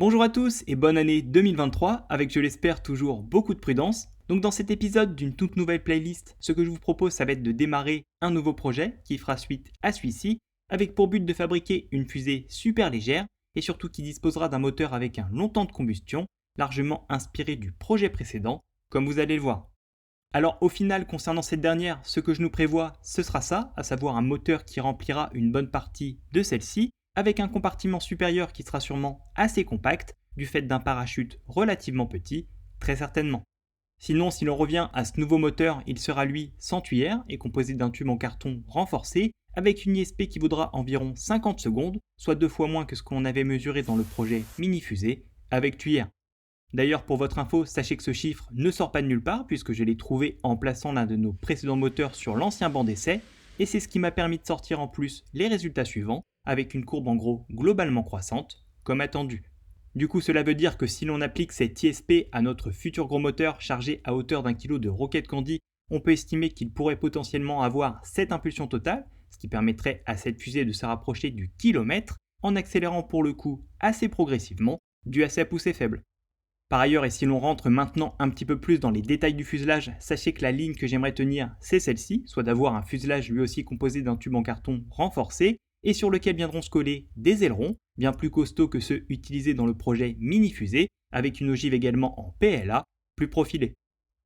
Bonjour à tous et bonne année 2023 avec, je l'espère, toujours beaucoup de prudence. Donc dans cet épisode d'une toute nouvelle playlist, ce que je vous propose, ça va être de démarrer un nouveau projet qui fera suite à celui-ci, avec pour but de fabriquer une fusée super légère et surtout qui disposera d'un moteur avec un long temps de combustion, largement inspiré du projet précédent, comme vous allez le voir. Alors au final, concernant cette dernière, ce que je nous prévois, ce sera ça, à savoir un moteur qui remplira une bonne partie de celle-ci, avec un compartiment supérieur qui sera sûrement assez compact, du fait d'un parachute relativement petit, très certainement. Sinon, si l'on revient à ce nouveau moteur, il sera lui sans tuyère et composé d'un tube en carton renforcé, avec une ISP qui vaudra environ 50 secondes, soit 2 fois moins que ce qu'on avait mesuré dans le projet mini-fusée, avec tuyère. D'ailleurs, pour votre info, sachez que ce chiffre ne sort pas de nulle part puisque je l'ai trouvé en plaçant l'un de nos précédents moteurs sur l'ancien banc d'essai, et c'est ce qui m'a permis de sortir en plus les résultats suivants, avec une courbe en gros globalement croissante, comme attendu. Du coup, cela veut dire que si l'on applique cet ISP à notre futur gros moteur chargé à hauteur d'1 kg de Rocket Candy, on peut estimer qu'il pourrait potentiellement avoir 7 impulsions totales, ce qui permettrait à cette fusée de se rapprocher du kilomètre, en accélérant pour le coup assez progressivement, dû à sa poussée faible. Par ailleurs, et si l'on rentre maintenant un petit peu plus dans les détails du fuselage, sachez que la ligne que j'aimerais tenir, c'est celle-ci, soit d'avoir un fuselage lui aussi composé d'un tube en carton renforcé, et sur lequel viendront se coller des ailerons, bien plus costauds que ceux utilisés dans le projet mini-fusée, avec une ogive également en PLA, plus profilée.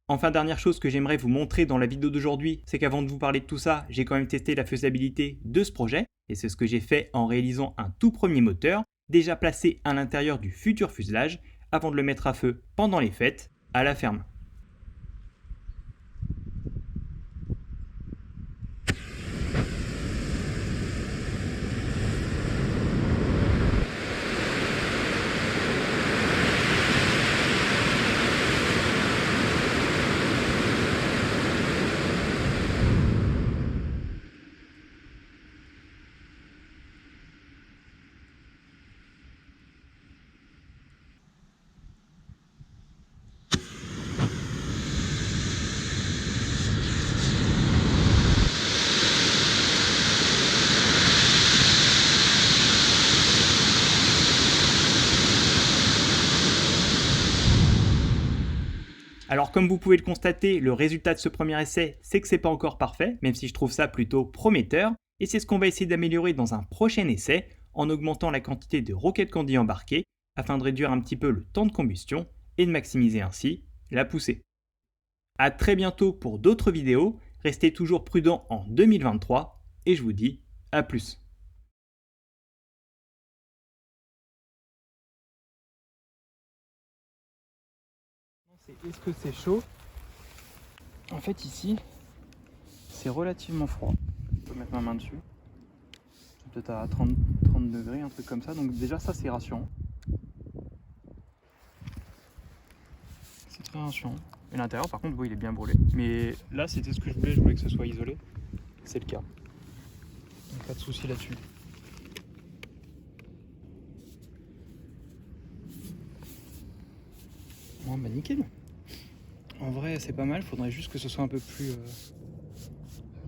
Enfin, dernière chose que j'aimerais vous montrer dans la vidéo d'aujourd'hui, c'est qu'avant de vous parler de tout ça, j'ai quand même testé la faisabilité de ce projet, et c'est ce que j'ai fait en réalisant un tout premier moteur, déjà placé à l'intérieur du futur fuselage, avant de le mettre à feu pendant les fêtes, à la ferme. Alors comme vous pouvez le constater, le résultat de ce premier essai, c'est que c'est pas encore parfait, même si je trouve ça plutôt prometteur, et c'est ce qu'on va essayer d'améliorer dans un prochain essai, en augmentant la quantité de Rocket Candy embarquée, afin de réduire un petit peu le temps de combustion, et de maximiser ainsi la poussée. A très bientôt pour d'autres vidéos, restez toujours prudents en 2023, et je vous dis à plus. Est-ce que c'est chaud? En fait ici, c'est relativement froid. Je peux mettre ma main dessus. Peut-être à 30 degrés, un truc comme ça. Donc déjà ça c'est rassurant. C'est très rassurant. Et l'intérieur par contre, oui, il est bien brûlé. Mais là c'était ce que je voulais que ce soit isolé. C'est le cas. Donc pas de souci là-dessus. Bon bah nickel. En vrai c'est pas mal, faudrait juste que ce soit un peu plus...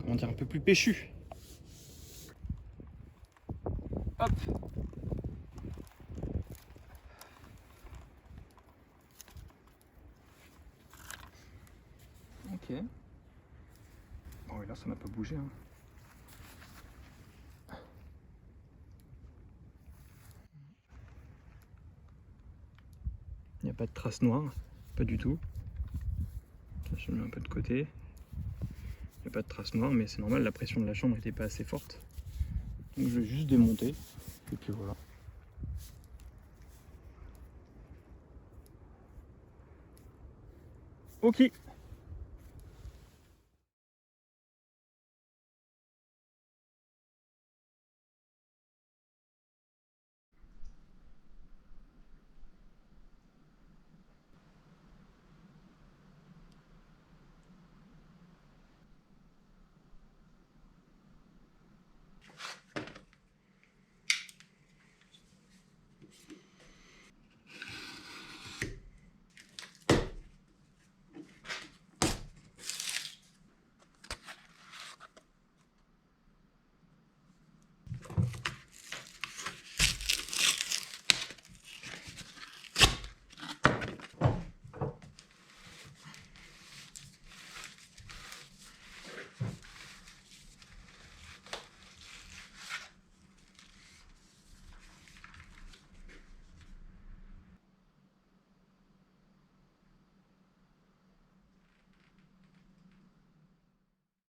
comment dire, un peu plus péchu. Hop. Ok. Bon et là ça n'a pas bougé. Hein. Il n'y a pas de traces noires, pas du tout. Là, je le mets un peu de côté. Il n'y a pas de traces noires, mais c'est normal, la pression de la chambre n'était pas assez forte. Donc je vais juste démonter, et puis voilà. Ok.